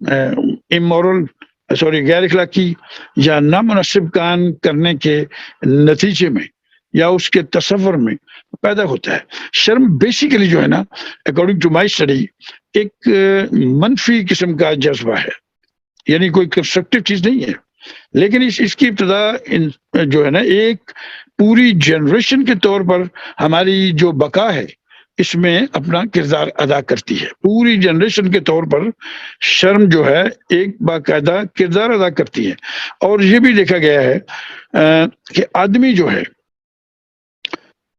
Amoral غیر اخلاقی یا نامناسب کام کرنے کے نتیجے میں یا اس کے تصور میں پیدا ہوتا ہے. شرم بیسیکلی جو ہے نا، اکارڈنگ ٹو مائی اسٹڈی، ایک منفی قسم کا جذبہ ہے، یعنی کوئی کنسٹرکٹیو چیز نہیں ہے. لیکن اس کی ابتدا جو ہے نا ایک پوری جنریشن کے طور پر ہماری جو بقا ہے اس میں اپنا کردار ادا کرتی ہے. پوری جنریشن کے طور پر شرم جو ہے ایک باقاعدہ کردار ادا کرتی ہے. اور یہ بھی دیکھا گیا ہے کہ آدمی جو ہے،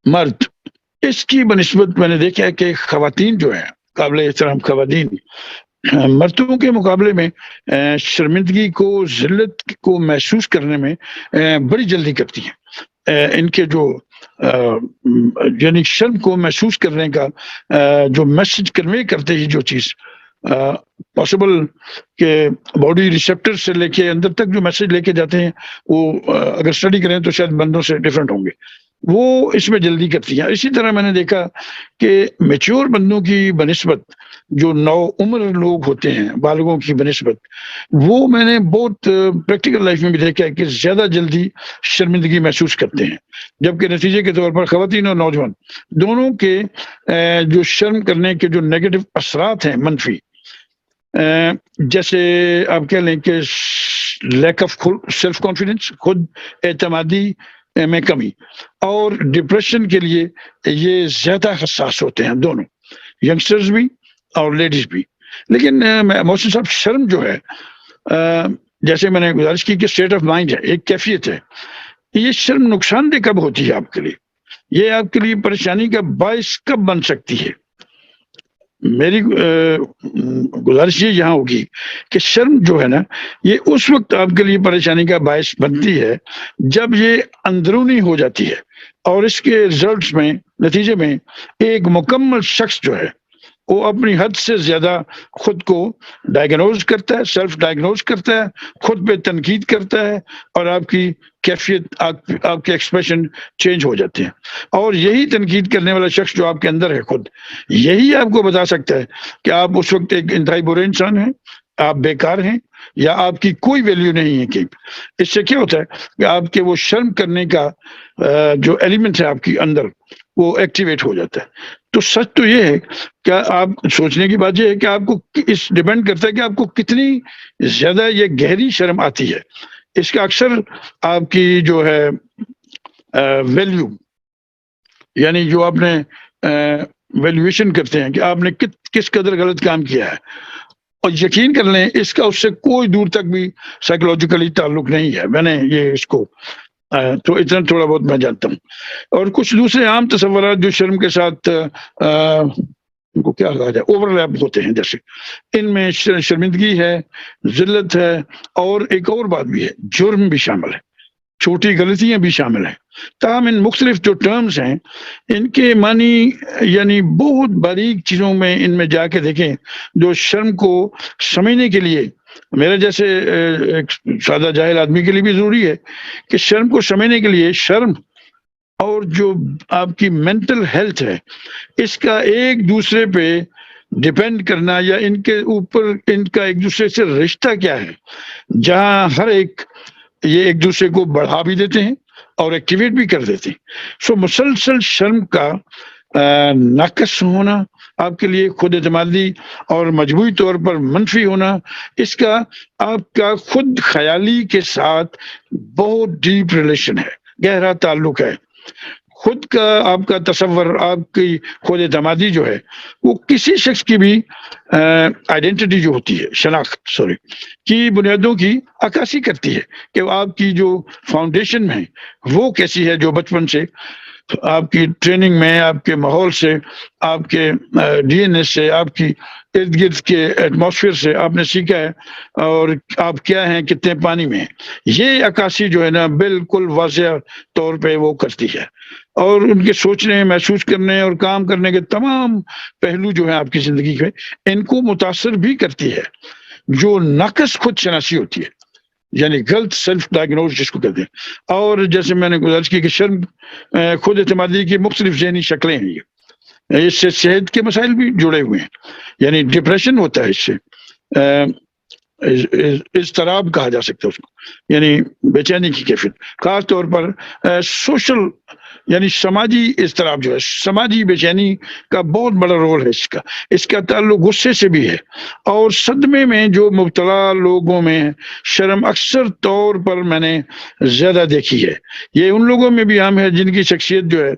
مرد، اس کی بنسبت میں نے دیکھا ہے کہ خواتین جو ہیں، قابل احترام خواتین، مردوں کے مقابلے میں شرمندگی کو، ذلت کو محسوس کرنے میں بڑی جلدی کرتی ہیں. ان کے جو یعنی شرم کو محسوس کرنے کا جو میسج کنوے کرتے ہی جو چیز پاسبل کہ باڈی ریسیپٹر سے لے کے اندر تک جو میسج لے کے جاتے ہیں، وہ اگر اسٹڈی کریں تو شاید بندوں سے ڈفرینٹ ہوں گے، وہ اس میں جلدی کرتی ہیں. اسی طرح میں نے دیکھا کہ میچور بندوں کی بنسبت جو نو عمر لوگ ہوتے ہیں، بالغوں کی بنسبت، وہ میں نے بہت پریکٹیکل لائف میں بھی دیکھا ہے کہ زیادہ جلدی شرمندگی محسوس کرتے ہیں. جبکہ نتیجے کے طور پر خواتین اور نوجوان دونوں کے جو شرم کرنے کے جو نیگیٹو اثرات ہیں، منفی، جیسے آپ کہہ لیں کہ لیک آف سیلف کانفیڈنس، خود اعتمادی میں کمی، اور ڈپریشن کے لیے یہ زیادہ حساس ہوتے ہیں، دونوں ینگسٹرز بھی اور لیڈیز بھی. لیکن محسن صاحب، شرم جو ہے، جیسے میں نے گزارش کی کہ اسٹیٹ آف مائنڈ ہے، ایک کیفیت ہے. یہ شرم نقصان دہ کب ہوتی ہے آپ کے لیے؟ یہ آپ کے لیے پریشانی کا باعث کب بن سکتی ہے؟ میری گزارش یہ یہاں ہوگی کہ شرم جو ہے نا، یہ اس وقت آپ کے لیے پریشانی کا باعث بنتی ہے جب یہ اندرونی ہو جاتی ہے، اور اس کے ریزلٹس میں، نتیجے میں، ایک مکمل شخص جو ہے وہ اپنی حد سے زیادہ خود کو ڈائگنوز کرتا ہے، سیلف ڈائگنوز کرتا ہے، خود پہ تنقید کرتا ہے، اور آپ کی کیفیت، آپ کے ایکسپریشن چینج ہو جاتے ہیں. اور یہی تنقید کرنے والا شخص جو آپ کے اندر ہے، خود یہی آپ کو بتا سکتا ہے کہ آپ اس وقت ایک انتہائی برے انسان ہیں، آپ بیکار ہیں، یا آپ کی کوئی ویلیو نہیں ہے. کہ اس سے کیا ہوتا ہے کہ آپ کے وہ شرم کرنے کا جو ایلیمنٹ ہے آپ کے اندر، وہ ایکٹیویٹ ہو جاتا ہے. تو سچ تو یہ ہے کہ آپ سوچنے کی بات یہ ہے کہ آپ کو اس ڈیپینڈ کرتا ہے کہ آپ کو کتنی زیادہ یہ گہری شرم آتی ہے. اس کا اکثر آپ کی جو ہے ویلیو، یعنی جو آپ نے ویلیویشن کرتے ہیں کہ آپ نے کس قدر غلط کام کیا ہے، اور یقین کر لیں اس کا اس سے کوئی دور تک بھی سائیکولوجیکلی تعلق نہیں ہے. میں نے یہ اس کو تو اتنا تھوڑا بہت میں جانتا ہوں. اور کچھ دوسرے عام تصورات جو شرم کے ساتھ ان کو کیا کہا جائے، اوور لیپ ہوتے ہیں، جیسے ان میں شرمندگی ہے، ذلت ہے، اور ایک اور بات بھی ہے، جرم بھی شامل ہے، چھوٹی غلطیاں بھی شامل ہیں. تاہم ان مختلف جو ٹرمز ہیں، ان کے معنی یعنی بہت باریک چیزوں میں ان میں جا کے دیکھیں، جو شرم کو سمجھنے کے لیے میرے جیسے ایک سادہ جاہل آدمی کے لیے بھی ضروری ہے کہ شرم کو سمجھنے کے لیے شرم اور جو آپ کی مینٹل ہیلتھ ہے، اس کا ایک دوسرے پہ ڈیپینڈ کرنا، یا ان کے اوپر ان کا ایک دوسرے سے رشتہ کیا ہے، جہاں ہر ایک یہ ایک دوسرے کو بڑھا بھی دیتے ہیں اور ایکٹیویٹ بھی کر دیتے ہیں. سو مسلسل شرم کا ناقص ہونا، آپ کے لیے خود اعتمادی اور مجموعی طور پر منفی ہونا، اس کا آپ کا خود خیالی کے ساتھ بہت ڈیپ ریلیشن ہے، گہرا تعلق ہے. خود کا آپ کا تصور، آپ کی خود اعتمادی جو ہے، وہ کسی شخص کی بھی آئیڈینٹی جو ہوتی ہے، شناخت کی بنیادوں کی عکاسی کرتی ہے کہ آپ کی جو فاؤنڈیشن ہے وہ کیسی ہے، جو بچپن سے آپ کی ٹریننگ میں، آپ کے ماحول سے، آپ کے ڈی این اے سے، آپ کی ارد گرد کے ایٹماسفیئر سے آپ نے سیکھا ہے، اور آپ کیا ہیں، کتنے پانی میں ہیں. یہ عکاسی جو ہے نا بالکل واضح طور پہ وہ کرتی ہے، اور ان کے سوچنے، محسوس کرنے اور کام کرنے کے تمام پہلو جو ہیں آپ کی زندگی کے، ان کو متاثر بھی کرتی ہے. جو ناقص خود شناسی ہوتی ہے، یعنی غلط سیلف ڈائگنوز جس کو کہتے ہیں، اور جیسے میں نے گزارش کی کہ شرم خود اعتمادی کی مختلف ذہنی شکلیں ہیں. اس سے صحت کے مسائل بھی جڑے ہوئے ہیں، یعنی ڈپریشن ہوتا ہے اس سے، اضطراب کہا جا سکتا ہے اس کو، یعنی بے چینی کی کیفیت، خاص طور پر سوشل یعنی سماجی اضطراب جو ہے، سماجی بے چینی کا بہت بڑا رول ہے اس کا تعلق غصے سے بھی ہے، اور صدمے میں جو مبتلا لوگوں میں شرم اکثر طور پر میں نے زیادہ دیکھی ہے، یہ ان لوگوں میں بھی عام ہے جن کی شخصیت جو ہے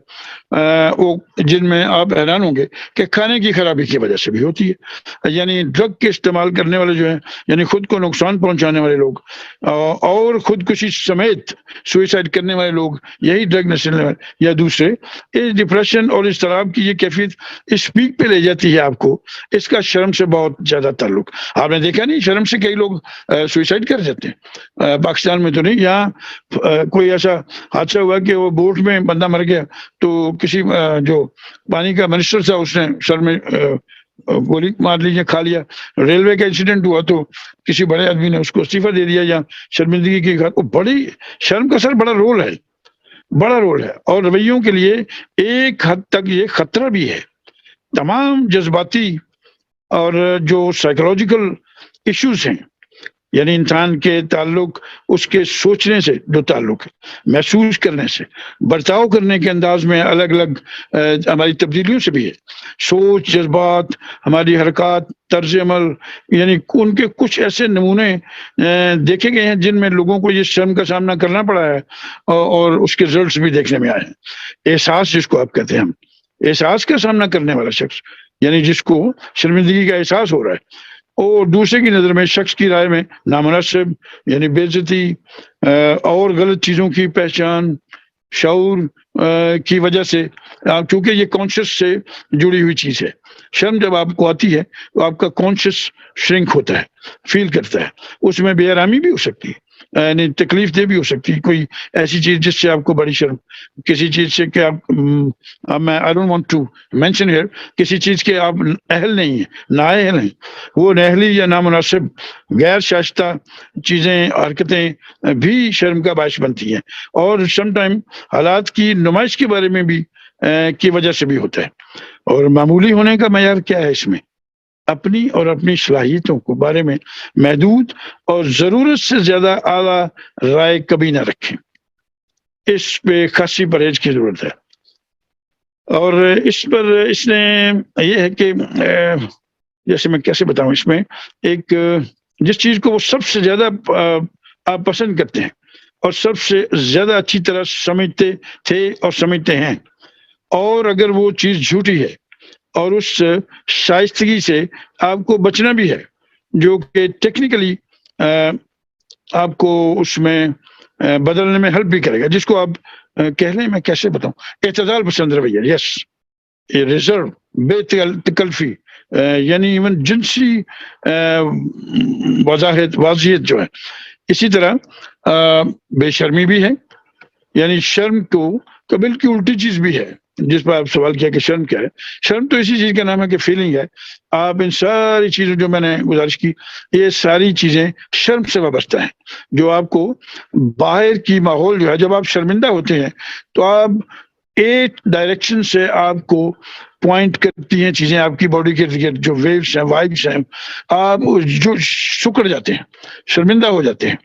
وہ جن میں آپ حیران ہوں گے کہ کھانے کی خرابی کی وجہ سے بھی ہوتی ہے، یعنی ڈرگ کے استعمال کرنے والے جو ہیں، یعنی خود کو نقصان پہنچانے والے لوگ اور خودکشی سمیت سوئسائڈ کرنے والے لوگ، یہی ڈرگ نشے والے یا دوسرے، اس ڈپریشن اور اضطراب کی یہ کیفیت اس پیک پہ لے جاتی ہے آپ کو، اس کا شرم سے بہت زیادہ تعلق۔ آپ نے دیکھا نہیں، شرم سے کئی لوگ سوئسائڈ کر جاتے ہیں، پاکستان میں تو نہیں، یہاں کوئی ایسا حادثہ ہوا کہ وہ بوٹ میں بندہ مر گیا تو کسی جو پانی کا منسٹر تھا اس نے سر میں گولی مار لیجیے کھا لیا، ریلوے کا انسیڈنٹ ہوا تو کسی بڑے آدمی نے اس کو استعفیٰ دے دیا یا شرمندگی کی، بڑی شرم کا سر بڑا رول ہے، اور رویوں کے لیے ایک حد تک یہ خطرہ بھی ہے۔ تمام جذباتی اور جو سائیکولوجیکل ایشوز ہیں، یعنی انسان کے تعلق اس کے سوچنے سے جو تعلق ہے، محسوس کرنے سے، برتاؤ کرنے کے انداز میں الگ الگ ہماری تبدیلیوں سے بھی ہے، سوچ، جذبات، ہماری حرکات، طرز عمل، یعنی ان کے کچھ ایسے نمونے دیکھے گئے ہیں جن میں لوگوں کو یہ شرم کا سامنا کرنا پڑا ہے اور اس کے رزلٹس بھی دیکھنے میں آئے ہیں۔ احساس جس کو آپ کہتے ہیں، ہم احساس کا سامنا کرنے والا شخص، یعنی جس کو شرمندگی کا احساس ہو رہا ہے اور دوسرے کی نظر میں، شخص کی رائے میں نامناسب، یعنی بے عزتی اور غلط چیزوں کی پہچان، شعور کی وجہ سے، کیونکہ یہ کانشیس سے جڑی ہوئی چیز ہے۔ شرم جب آپ کو آتی ہے تو آپ کا کانشیس شرنک ہوتا ہے، فیل کرتا ہے، اس میں بے آرامی بھی ہو سکتی ہے، یعنی تکلیف دہ بھی ہو سکتی ہے، کوئی ایسی چیز جس سے آپ کو بڑی شرم، کسی چیز سے کہ آپ میں I don't want to mention here، کسی چیز کے آپ اہل نہیں ہیں، نااہل ہیں، وہ نااہلی یا نامناسب غیر شائستہ چیزیں، حرکتیں بھی شرم کا باعث بنتی ہیں، اور سم ٹائم حالات کی نمائش کے بارے میں بھی کی وجہ سے بھی ہوتا ہے۔ اور معمولی ہونے کا معیار کیا ہے؟ اس میں اپنی اور اپنی صلاحیتوں کو بارے میں محدود اور ضرورت سے زیادہ اعلیٰ رائے کبھی نہ رکھیں، اس پہ خاصی پرہیز کی ضرورت ہے۔ اور اس پر اس نے یہ ہے کہ جیسے میں کیسے بتاؤں، اس میں ایک جس چیز کو وہ سب سے زیادہ آپ پسند کرتے ہیں اور سب سے زیادہ اچھی طرح سمجھتے تھے اور سمجھتے ہیں، اور اگر وہ چیز جھوٹی ہے اور اس شائستگی سے آپ کو بچنا بھی ہے، جو کہ ٹیکنیکلی آپ کو اس میں بدلنے میں ہیلپ بھی کرے گا، جس کو آپ کہہ لیں، میں کیسے بتاؤں، اعتدال پسند رویہ، یس، ریزرو، بے تکلفی، یعنی ایون جنسی واضحیت جو ہے، اسی طرح بے شرمی بھی ہے، یعنی شرم تو قبل کی الٹی چیز بھی ہے، جس پر آپ سوال کیا کہ شرم کیا ہے۔ شرم تو اسی چیز کا نام ہے کہ فیلنگ ہے۔ آپ ان ساری چیزوں جو میں نے گزارش کی، یہ ساری چیزیں شرم سے وابستہ ہیں، جو آپ کو باہر کی ماحول جو ہے، جب آپ شرمندہ ہوتے ہیں تو آپ ایک ڈائریکشن سے آپ کو پوائنٹ کرتی ہیں چیزیں، آپ کی باڈی کے جو ویوز ہیں، وائبس ہیں، آپ جو سکڑ جاتے ہیں، شرمندہ ہو جاتے ہیں،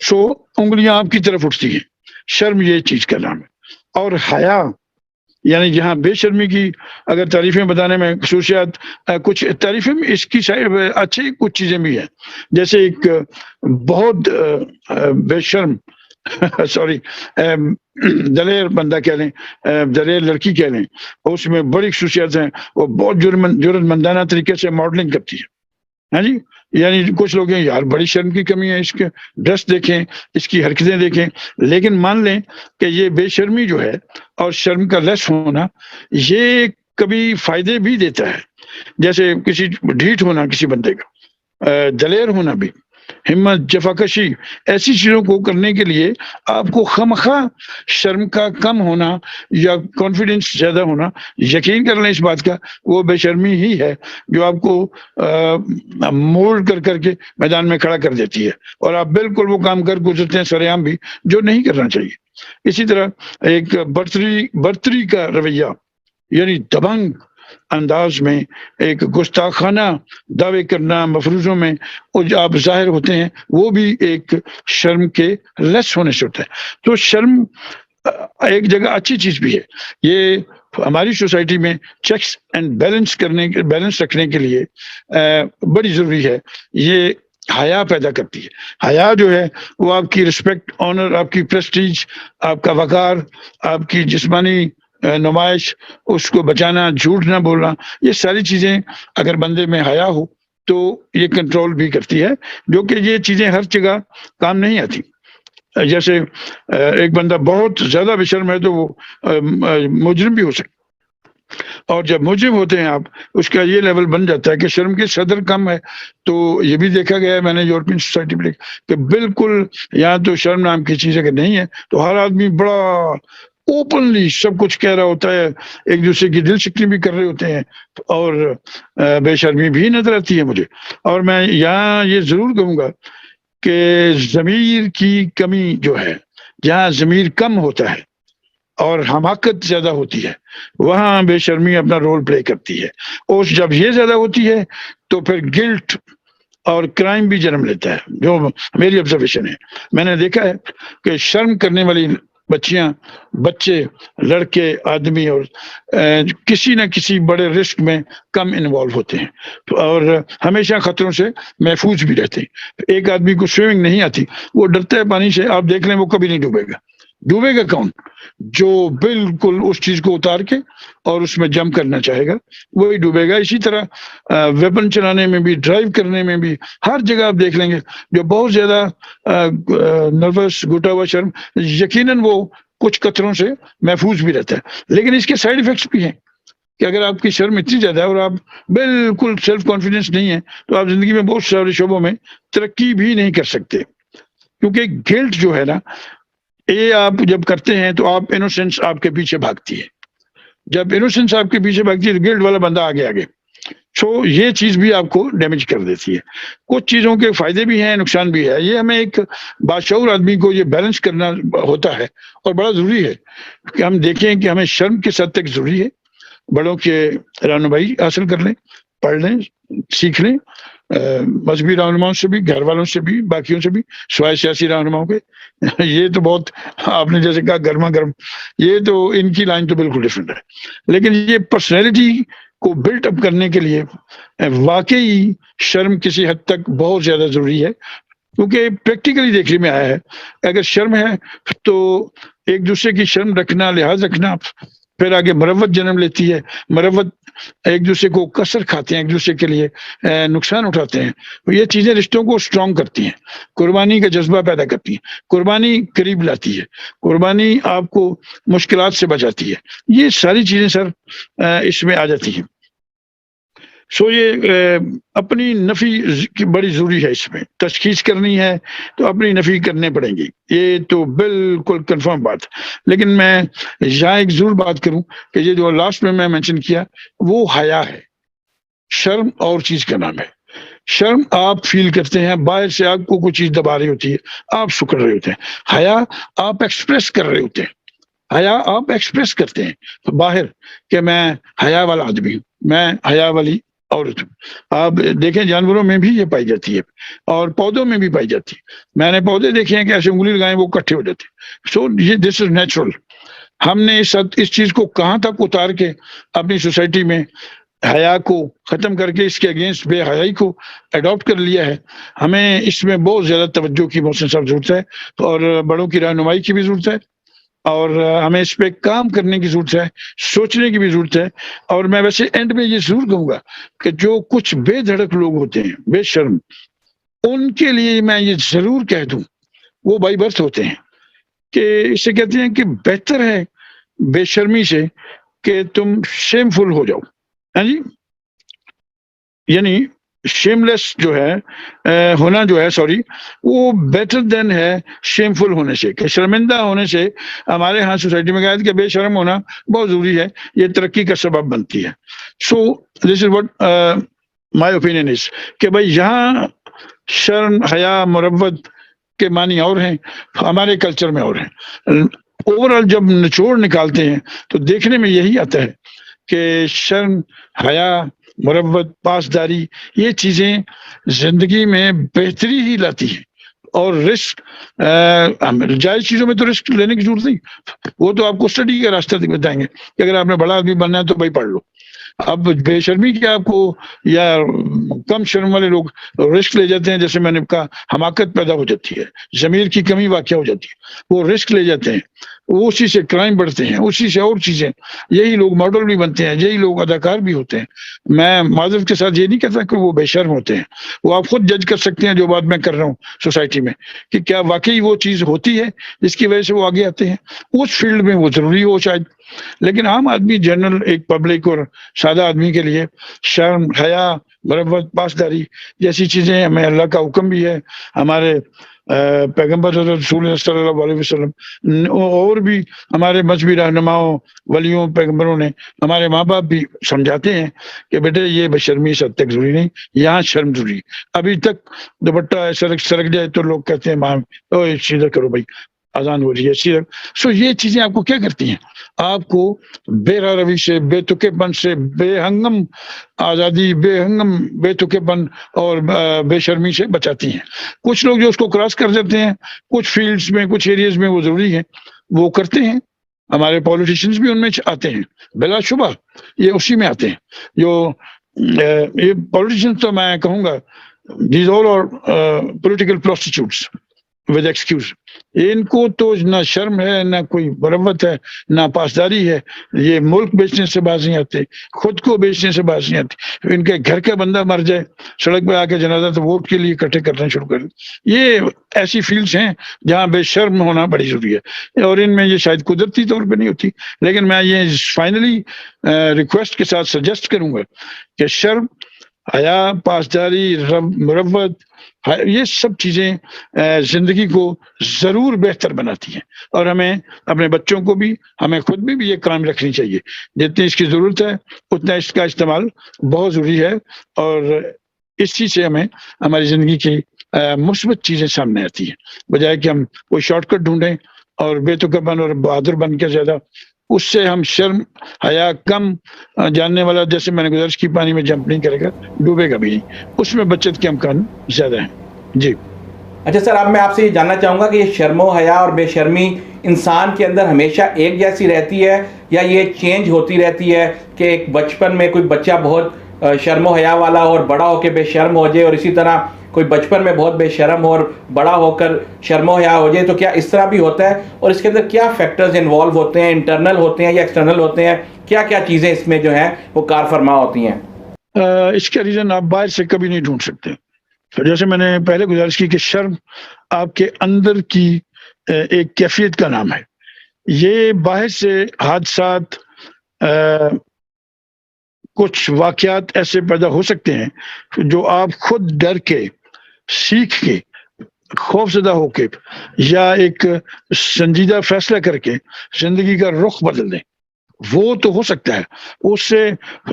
سو انگلیاں آپ کی طرف اٹھتی ہیں۔ شرم یہ چیز کا نام ہے۔ اور حیا، یعنی جہاں بے شرمی کی اگر تعریفیں بتانے میں خصوصیات، کچھ تعریفیں اس کی اچھی کچھ چیزیں بھی ہیں، جیسے ایک بہت بے شرم سوری دلیر بندہ کہہ لیں، دلیر لڑکی کہہ لیں، اس میں بڑی خصوصیات ہیں، وہ بہت جرأت مندانہ طریقے سے ماڈلنگ کرتی ہے، ہاں جی، یعنی کچھ لوگ ہیں یار بڑی شرم کی کمی ہے، اس کے ڈریس دیکھیں، اس کی حرکتیں دیکھیں، لیکن مان لیں کہ یہ بے شرمی جو ہے اور شرم کا لیس ہونا، یہ کبھی فائدے بھی دیتا ہے، جیسے کسی ڈھیٹ ہونا کسی بندے کا، دلیر ہونا بھی، ہمت، جفاکشی، ایسی چیزوں کو کرنے کے لیے آپ کو خامخواہ شرم کا کم ہونا یا کانفیڈنس زیادہ ہونا، یقین کر لیں اس بات کا، وہ بے شرمی ہی ہے جو آپ کو مولڈ کر کے میدان میں کھڑا کر دیتی ہے، اور آپ بالکل وہ کام کر گزرتے ہیں سرعام بھی جو نہیں کرنا چاہیے۔ اسی طرح ایک برتری کا رویہ، یعنی دبنگ انداز میں، ایک گستاخانہ دعوے کرنا مفروضوں میں اور جو آپ ظاہر ہوتے ہیں وہ بھی ایک شرم کے لیس ہونے سے ہوتا ہے. تو شرم ایک جگہ اچھی چیز بھی ہے. یہ ہماری سوسائٹی میں چیکس اینڈ بیلنس رکھنے کے لیے بڑی ضروری ہے. یہ حیا پیدا کرتی ہے. حیا جو ہے وہ آپ کی رسپیکٹ، آنر، آپ کی پریسٹیج، آپ کا وقار، آپ کی جسمانی نمائش، اس کو بچانا، جھوٹ نہ بولنا، یہ ساری چیزیں اگر بندے میں حیا ہو تو یہ کنٹرول بھی کرتی ہے، جو کہ یہ چیزیں ہر جگہ کام نہیں آتی. جیسے ایک بندہ بہت زیادہ بے شرم ہے تو وہ مجرم بھی ہو سکتا، اور جب مجرم ہوتے ہیں آپ، اس کا یہ لیول بن جاتا ہے کہ شرم کی صدر کم ہے. تو یہ بھی دیکھا گیا ہے میں نے یورپین سوسائٹی میں کہ بالکل یہاں تو شرم نام کی چیز اگر نہیں ہے تو ہر آدمی بڑا اوپنلی سب کچھ کہہ رہا ہوتا ہے، ایک دوسرے کی دل شکنی بھی کر رہے ہوتے ہیں، اور بے شرمی بھی نظر آتی ہے مجھے. اور میں یہاں یہ ضرور کہوں گا کہ ضمیر کی کمی جو ہے، جہاں ضمیر کم ہوتا ہے اور حماقت زیادہ ہوتی ہے، وہاں بے شرمی اپنا رول پلے کرتی ہے. اور جب یہ زیادہ ہوتی ہے تو پھر گلٹ اور کرائم بھی جنم لیتا ہے، جو میری آبزرویشن ہے. میں نے دیکھا ہے کہ شرم کرنے والی بچیاں، بچے، لڑکے، آدمی اور کسی نہ کسی بڑے رسک میں کم انوالو ہوتے ہیں اور ہمیشہ خطروں سے محفوظ بھی رہتے ہیں. ایک آدمی کو سوئمنگ نہیں آتی، وہ ڈرتا ہے پانی سے، آپ دیکھ لیں وہ کبھی نہیں ڈوبے گا. ڈوبے گا کون؟ جو بالکل اس چیز کو اتار کے اور اس میں جمپ کرنا چاہے گا وہی ڈوبے گا. اسی طرح ویپن چلانے میں بھی، ڈرائیو کرنے میں بھی، ہر جگہ آپ دیکھ لیں گے جو بہت زیادہ نروس، گھٹا ہوا شرم، یقیناً وہ کچھ خطروں سے محفوظ بھی رہتا ہے. لیکن اس کے سائیڈ ایفیکٹس بھی ہیں کہ اگر آپ کی شرم اتنی زیادہ ہے اور آپ بالکل سیلف کانفیڈنس نہیں ہے تو آپ زندگی میں بہت سارے شعبوں میں ترقی بھی نہیں کر سکتے. کیونکہ گلٹ جو ہے نا، یہ آپ جب کرتے ہیں تو آپ انوسنس آپ کے پیچھے بھاگتی ہے. جب انوسنس آپ کے پیچھے بھاگتی ہے تو گلٹ والا بندہ آگے آگے. سو یہ چیز بھی آپ کو ڈیمیج کر دیتی ہے. کچھ چیزوں کے فائدے بھی ہیں، نقصان بھی ہے. یہ ہمیں ایک باشعور آدمی کو یہ بیلنس کرنا ہوتا ہے اور بڑا ضروری ہے کہ ہم دیکھیں کہ ہمیں شرم کس حد تک ضروری ہے. بڑوں کے رہنمائی حاصل کر لیں، پڑھ لیں، سیکھ لیں، مذہبی رہنماؤں سے بھی، گھر والوں سے بھی، باقیوں سے بھی، سوائے سیاسی رہنماؤں کے. یہ تو بہت آپ نے جیسے کہا گرما گرم، یہ تو ان کی لائن تو بالکل ڈفرینٹ ہے. لیکن یہ پرسنالٹی کو بلٹ اپ کرنے کے لیے واقعی شرم کسی حد تک بہت زیادہ ضروری ہے. کیونکہ پریکٹیکلی دیکھنے میں آیا ہے اگر شرم ہے تو ایک دوسرے کی شرم رکھنا، لحاظ رکھنا، پھر آگے مروت جنم لیتی ہے. مروت ایک دوسرے کو کسر کھاتے ہیں، ایک دوسرے کے لیے نقصان اٹھاتے ہیں. یہ چیزیں رشتوں کو اسٹرانگ کرتی ہیں، قربانی کا جذبہ پیدا کرتی ہیں، قربانی قریب لاتی ہے، قربانی آپ کو مشکلات سے بچاتی ہے. یہ ساری چیزیں سر اس میں آ جاتی ہیں. سو یہ اپنی نفی کی بڑی ضروری ہے. اس میں تشخیص کرنی ہے تو اپنی نفی کرنے پڑیں گی، یہ تو بالکل کنفرم بات. لیکن میں یہاں ایک ضرور بات کروں کہ یہ جو لاسٹ میں مینشن کیا وہ حیا ہے. شرم اور چیز کا نام ہے. شرم آپ فیل کرتے ہیں، باہر سے آپ کو کوئی چیز دبا رہی ہوتی ہے، آپ سکڑ رہے ہوتے ہیں. حیا آپ ایکسپریس کر رہے ہوتے ہیں. حیا آپ ایکسپریس کرتے ہیں باہر کہ میں حیا والا آدمی ہوں، میں حیا والی عورت ہوں. آپ دیکھیں جانوروں میں بھی یہ پائی جاتی ہے اور پودوں میں بھی پائی جاتی ہے. میں نے پودے دیکھے ہیں کہ ایسے انگلی لگائیں وہ کٹھے ہو جاتے ہیں. سو یہ دس از نیچرل. ہم نے اس چیز کو کہاں تک اتار کے اپنی سوسائٹی میں حیا کو ختم کر کے اس کے اگینسٹ بے حیائی کو اڈاپٹ کر لیا ہے. ہمیں اس میں بہت زیادہ توجہ کی محسن صاحب ضرورت ہے اور بڑوں کی رہنمائی کی بھی ضرورت ہے اور ہمیں اس پہ کام کرنے کی ضرورت ہے، سوچنے کی بھی ضرورت ہے. اور میں ویسے اینڈ میں یہ ضرور کہوں گا کہ جو کچھ بے دھڑک لوگ ہوتے ہیں، بے شرم، ان کے لیے میں یہ ضرور کہہ دوں وہ بائی برتھ ہوتے ہیں کہ اسے کہتے ہیں کہ بہتر ہے بے شرمی سے کہ تم شیم فل ہو جاؤ. ہاں جی، یعنی شیم لیس جو ہے ہونا جو ہے، سوری، وہ بیٹر دین ہے شیم فل ہونے سے. کہ شرمندہ ہونے سے ہمارے ہاں سوسائٹی میں کہا کہ بے شرم ہونا بہت ضروری ہے، یہ ترقی کا سبب بنتی ہے. سو دس is what my opinion is کہ بھائی یہاں شرم، حیا، مروت کے معنی اور ہیں، ہمارے کلچر میں اور ہیں. اوور آل جب نچوڑ نکالتے ہیں تو دیکھنے میں یہی آتا ہے کہ شرم، حیا، مروت، پاسداری، یہ چیزیں زندگی میں بہتری ہی لاتی ہیں. اور رسک، جائز چیزوں میں تو رسک لینے کی ضرورت نہیں، وہ تو آپ کو اسٹڈی کا راستہ بتائیں گے کہ اگر آپ نے بڑا آدمی بننا ہے تو بھائی پڑھ لو. اب بے شرمی کیا آپ کو، یا کم شرم والے لوگ رسک لے جاتے ہیں، جیسے میں نے کہا حماقت پیدا ہو جاتی ہے، ضمیر کی کمی واقع ہو جاتی ہے، وہ رسک لے جاتے ہیں، وہ اسی سے کرائم بڑھتے ہیں، اسی سے اور چیزیں. یہی لوگ ماڈل بھی بنتے ہیں، یہی لوگ اداکار بھی ہوتے ہیں. میں معذرت کے ساتھ یہ نہیں کہتا کہ وہ بے شرم ہوتے ہیں، وہ آپ خود جج کر سکتے ہیں جو بات میں کر رہا ہوں سوسائٹی میں، کہ کیا واقعی وہ چیز ہوتی ہے جس کی وجہ سے وہ آگے آتے ہیں. اس فیلڈ میں وہ ضروری ہو شاید، لیکن عام آدمی، جنرل ایک پبلک اور سادہ آدمی کے لیے شرم، حیا، مروت، پاسداری جیسی چیزیں ہمیں اللہ کا حکم بھی ہے، ہمارے پیغمبر حضرت رسول اللہ صلی اللہ علیہ وسلم اور بھی ہمارے مذہبی رہنماؤں، ولیوں، پیغمبروں نے، ہمارے ماں باپ بھی سمجھاتے ہیں کہ بیٹے یہ بے شرمی اس حد تک ضروری نہیں، یہاں شرم ضروری. ابھی تک دوپٹہ سرک جائے تو لوگ کہتے ہیں ماں سیدھا کرو بھائی، اذان ہو رہی ہے سیدھا. سو یہ چیزیں آپ کو کیا کرتی ہیں؟ آپ کو بے روی سے، بے تکے پن سے، بے ہنگم آزادی، بے تکے پن اور بے شرمی سے بچاتی ہیں. کچھ لوگ جو اس کو کراس کر دیتے ہیں، کچھ فیلڈز میں، کچھ ایریاز میں وہ ضروری ہے، وہ کرتے ہیں. ہمارے پولیٹیشینز بھی ان میں آتے ہیں، بلا شبہ یہ اسی میں آتے ہیں. جو یہ پولیٹیشینز تو میں کہوں گا دیز آل اور پولیٹیکل پروسٹیٹیوٹس ود ایکسکیوز. ان کو تو نہ شرم ہے، نہ کوئی مروت ہے، نہ پاسداری ہے. یہ ملک بیچنے سے باز نہیں آتے، خود کو بیچنے سے باز نہیں آتی. ان کے گھر کا بندہ مر جائے سڑک پہ آ کے جنازہ تو ووٹ کے لیے اکٹھے کرنا شروع کر دیں. یہ ایسی فیلڈز ہیں جہاں بے شرم ہونا بڑی ضروری ہے، اور ان میں یہ شاید قدرتی طور پہ نہیں ہوتی. لیکن میں یہ فائنلی ریکویسٹ کے ساتھ سجیسٹ کروں گا کہ شرم، حیا، پاسداری، مروت، یہ سب چیزیں زندگی کو ضرور بہتر بناتی ہیں، اور ہمیں اپنے بچوں کو بھی، ہمیں خود بھی یہ کام رکھنی چاہیے. جتنی اس کی ضرورت ہے اتنا اس کا استعمال بہت ضروری ہے، اور اسی سے ہمیں ہماری زندگی کی مثبت چیزیں سامنے آتی ہیں، بجائے کہ ہم کوئی شارٹ کٹ ڈھونڈیں اور بے تکا بن اور بہادر بن کے زیادہ. اس سے ہم شرم، حیا کم جاننے والا، جیسے میں نے گزارش کی، پانی میں جمپ نہیں کرے گا، ڈوبے گا بھی نہیں. اس میں بچت کے امکان زیادہ ہیں. جی اچھا سر، اب میں آپ سے یہ جاننا چاہوں گا کہ یہ شرم و حیا اور بے شرمی انسان کے اندر ہمیشہ ایک جیسی رہتی ہے، یا یہ چینج ہوتی رہتی ہے کہ ایک بچپن میں کوئی بچہ بہت شرم و حیا والا اور بڑا ہو کے بے شرم ہو جائے، اور اسی طرح کوئی بچپن میں بہت بے شرم اور بڑا ہو کر شرم و حیا ہو جائے، تو کیا اس طرح بھی ہوتا ہے؟ اور اس کے اندر کیا فیکٹرز انوالو ہوتے ہیں، انٹرنل ہوتے ہیں یا ایکسٹرنل ہوتے ہیں؟ کیا کیا چیزیں اس میں جو ہیں وہ کار فرما ہوتی ہیں؟ اس کا ریزن آپ باہر سے کبھی نہیں ڈھونڈ سکتے. جیسے میں نے پہلے گزارش کی کہ شرم آپ کے اندر کی ایک کیفیت کا نام ہے. یہ باہر سے حادثات، کچھ واقعات ایسے پیدا ہو سکتے ہیں جو آپ خود ڈر کے، سیکھ کے، خوف زدہ ہو کے، یا ایک سنجیدہ فیصلہ کر کے زندگی کا رخ بدل دیں. وہ تو ہو سکتا ہے، اس سے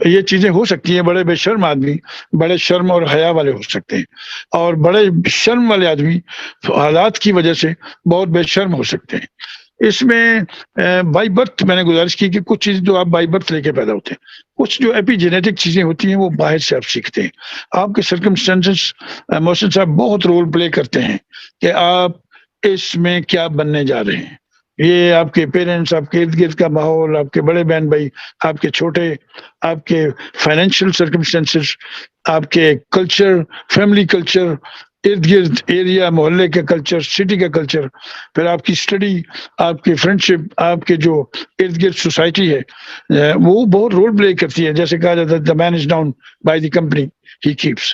یہ چیزیں ہو سکتی ہیں. بڑے بے شرم آدمی بڑے شرم اور حیا والے ہو سکتے ہیں، اور بڑے شرم والے آدمی حالات کی وجہ سے بہت بے شرم ہو سکتے ہیں. اس میں بائی برتھ میں نے گزارش کی کہ کچھ چیزیں تو آپ بائی برتھ لے کے پیدا ہوتے ہیں، کچھ جو ایپی جینیٹک چیزیں ہوتی ہیں وہ باہر سے آپ سیکھتے ہیں. آپ کے سرکمسٹانسز، محسن صاحب، بہت رول پلے کرتے ہیں کہ آپ اس میں کیا بننے جا رہے ہیں. یہ آپ کے پیرنٹس، آپ کے ارد گرد کا ماحول، آپ کے بڑے بہن بھائی، آپ کے چھوٹے، آپ کے فائنینشیل سرکمسٹانسز، آپ کے کلچر، فیملی کلچر، ارد گرد ایریا، محلے کا کلچر، سٹی کا کلچر، پھر آپ کی اسٹڈی، آپ کی فرینڈشپ، آپ کے جو ارد گرد سوسائٹی ہے، وہ بہت رول پلے کرتی ہے. جیسے کہا جاتا ہے the man is down by the company he keeps.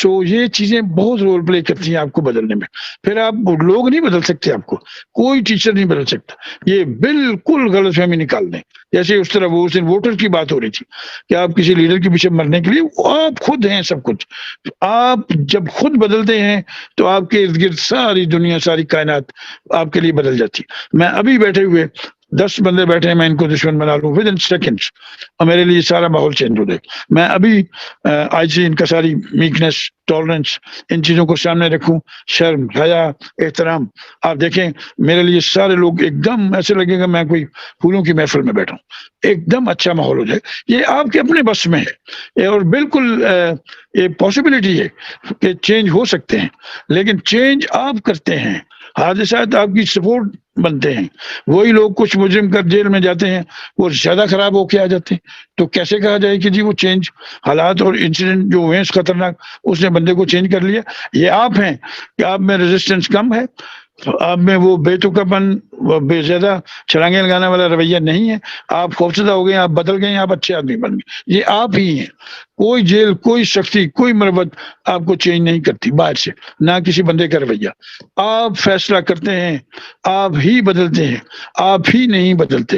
سو یہ چیزیں بہت رول پلے کرتی ہیں آپ کو بدلنے میں. پھر آپ لوگ نہیں بدل سکتے، آپ کو کوئی ٹیچر نہیں بدل سکتا. یہ بالکل غلط فہمی نکال دیں. جیسے اس طرح وہ اس دن ووٹر کی بات ہو رہی تھی کہ آپ کسی لیڈر کے پیچھے مرنے کے لیے، آپ خود ہیں سب کچھ. آپ جب خود بدلتے ہیں تو آپ کے ارد گرد ساری دنیا، ساری کائنات آپ کے لیے بدل جاتی. میں ابھی بیٹھے ہوئے 10 بندے بیٹھے ہیں میں ان کو دشمن بنا لوں ود ان سیکنڈس اور میرے لیے سارا ماحول چینج ہو جائے. میں ابھی آج ان کا ساری میکنس ٹالرنس ان چیزوں کو سامنے رکھوں, شرم حیا احترام, آپ دیکھیں میرے لیے سارے لوگ ایک دم ایسے لگے گا میں کوئی پھولوں کی محفل میں بیٹھا ہوں, ایک دم اچھا ماحول ہو جائے. یہ آپ کے اپنے بس میں ہے اور بالکل یہ پاسبلٹی ہے کہ چینج ہو سکتے ہیں, لیکن چینج آپ کرتے ہیں, حادثات آپ کی سپورٹ بنتے ہیں. وہی لوگ کچھ مجرم کر جیل میں جاتے ہیں وہ زیادہ خراب ہو کے آ جاتے ہیں, تو کیسے کہا جائے کہ جی وہ چینج حالات اور انسیڈنٹ جو ہوئے خطرناک اس نے بندے کو چینج کر لیا. یہ آپ ہیں کہ آپ میں ریزسٹنس کم ہے, آپ میں وہ بے تکا پن بے زیادہ چھلانگیں لگانے والا رویہ نہیں ہے, آپ خوفزدہ ہو گئے, آپ بدل گئے, آپ اچھے آدمی بن گئے. یہ آپ ہی ہیں. کوئی جیل, کوئی سختی, کوئی مربت آپ کو چینج نہیں کرتی باہر سے, نہ کسی بندے کا رویہ. آپ فیصلہ کرتے ہیں, آپ ہی بدلتے ہیں, آپ ہی نہیں بدلتے.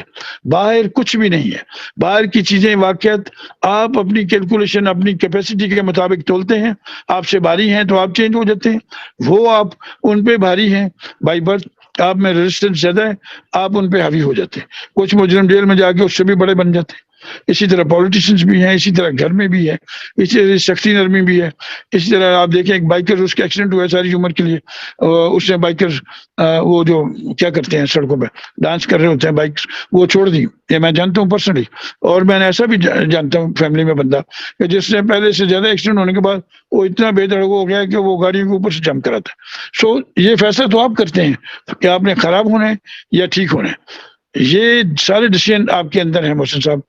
باہر کچھ بھی نہیں ہے, باہر کی چیزیں واقعات آپ اپنی کیلکولیشن اپنی کیپیسٹی کے مطابق تولتے ہیں. آپ سے بھاری ہیں تو آپ چینج ہو جاتے ہیں, وہ آپ ان پہ بھاری ہیں بائی برتھ, آپ میں ریزسٹنس زیادہ ہے, آپ ان پہ حاوی ہو جاتے ہیں. کچھ مجرم جیل میں جا کے اس سے بھی بڑے بن جاتے ہیں. اسی طرح پولیٹیشنز بھی ہیں, اسی طرح گھر میں بھی ہے, اسی طرح سختی نرمی بھی ہے. اسی طرح آپ دیکھیں ایک بائکر, اس کا ایکسیڈنٹ ہوا ہے ساری عمر کے لیے, اس نے بائکر وہ جو کیا کرتے ہیں سڑکوں پہ ڈانس کر رہے ہوتے ہیں بائکس, وہ چھوڑ دی. یہ میں جانتا ہوں پرسنلی, اور میں نے ایسا بھی جانتا ہوں فیملی میں بندہ کہ جس نے پہلے سے زیادہ ایکسیڈنٹ ہونے کے بعد وہ اتنا بے دھڑک ہو گیا کہ وہ گاڑیوں کے اوپر سے جمپ کراتا ہے. سو یہ فیصلہ تو آپ کرتے ہیں کہ آپ نے خراب ہونا ہے یا ٹھیک ہونا ہے. یہ سارے ڈیسیژن آپ کے اندر ہیں محسن صاحب.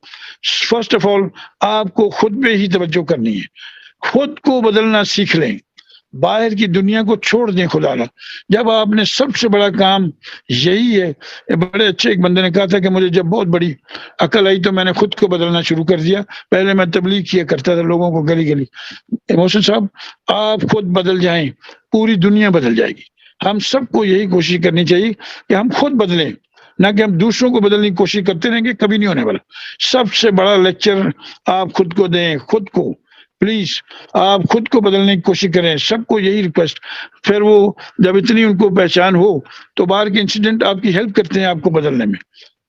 فرسٹ آف آل آپ کو خود پہ ہی توجہ کرنی ہے, خود کو بدلنا سیکھ لیں, باہر کی دنیا کو چھوڑ دیں. خدا نہ, جب آپ نے سب سے بڑا کام یہی ہے. بڑے اچھے ایک بندے نے کہا تھا کہ مجھے جب بہت بڑی عقل آئی تو میں نے خود کو بدلنا شروع کر دیا. پہلے میں تبلیغ کیا کرتا تھا لوگوں کو گلی گلی. محسن صاحب آپ خود بدل جائیں, پوری دنیا بدل جائے گی. ہم سب کو یہی کوشش کرنی چاہیے کہ ہم خود بدلیں, نہ کہ ہم دوسروں کو بدلنے کی کوشش کرتے رہیں گے, کبھی نہیں ہونے والا. سب سے بڑا لیکچر آپ خود کو دیں, خود کو پلیز آپ خود کو بدلنے کی کوشش کریں. سب کو یہی ریکویسٹ. پھر وہ جب اتنی ان کو پہچان ہو تو باہر کے انسیڈنٹ آپ کی ہیلپ کرتے ہیں آپ کو بدلنے میں.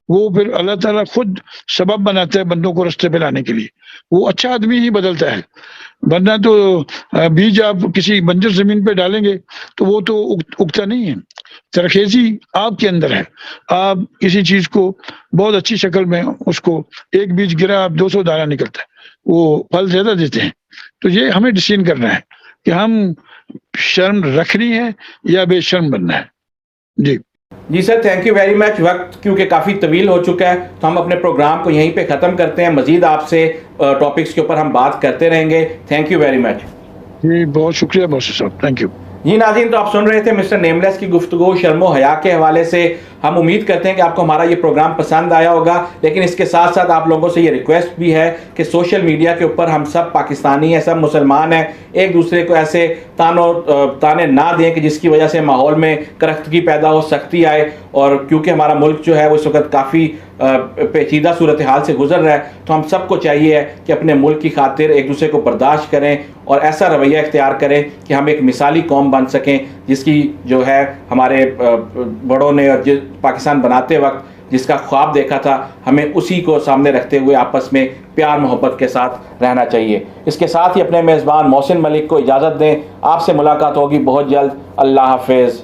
وہ پھر اللہ تعالیٰ خود سبب بناتا ہے بندوں کو رستے پہ لانے کے لیے. وہ اچھا آدمی ہی بدلتا ہے, ورنہ تو بیج آپ کسی بنجر زمین پہ ڈالیں گے تو وہ تو اگتا نہیں ہے. ترخیزی آپ کے اندر ہے. آپ کسی چیز کو بہت اچھی شکل میں اس کو ایک بیج گرا آپ 200 دانہ نکلتا ہے, وہ پھل زیادہ دیتے ہیں. تو یہ ہمیں ڈیسیژن کرنا ہے کہ ہم شرم رکھنی ہے یا بے شرم بننا ہے. جی سر, تھینک یو ویری مچ. وقت کیونکہ کافی طویل ہو چکا ہے تو ہم اپنے پروگرام کو یہیں پہ ختم کرتے ہیں. مزید آپ سے ٹاپکس کے اوپر ہم بات کرتے رہیں گے. Thank you very much. جی بہت شکریہ محسن صاحب, تھینک یو. جی ناظرین, تو آپ سن رہے تھے مسٹر نیملیس کی گفتگو شرم و حیا کے حوالے سے. ہم امید کرتے ہیں کہ آپ کو ہمارا یہ پروگرام پسند آیا ہوگا, لیکن اس کے ساتھ ساتھ آپ لوگوں سے یہ ریکویسٹ بھی ہے کہ سوشل میڈیا کے اوپر ہم سب پاکستانی ہیں, سب مسلمان ہیں, ایک دوسرے کو ایسے تانے نہ دیں کہ جس کی وجہ سے ماحول میں کرختگی پیدا ہو, سختی آئے. اور کیونکہ ہمارا ملک جو ہے وہ اس وقت کافی پیچیدہ صورتحال سے گزر رہا ہے, تو ہم سب کو چاہیے کہ اپنے ملک کی خاطر ایک دوسرے کو برداشت کریں اور ایسا رویہ اختیار کریں کہ ہم ایک مثالی قوم بن سکیں, جس کی جو ہے ہمارے بڑوں نے اور پاکستان بناتے وقت جس کا خواب دیکھا تھا, ہمیں اسی کو سامنے رکھتے ہوئے آپس میں پیار محبت کے ساتھ رہنا چاہیے. اس کے ساتھ ہی اپنے میزبان محسن ملک کو اجازت دیں. آپ سے ملاقات ہوگی بہت جلد. اللہ حافظ.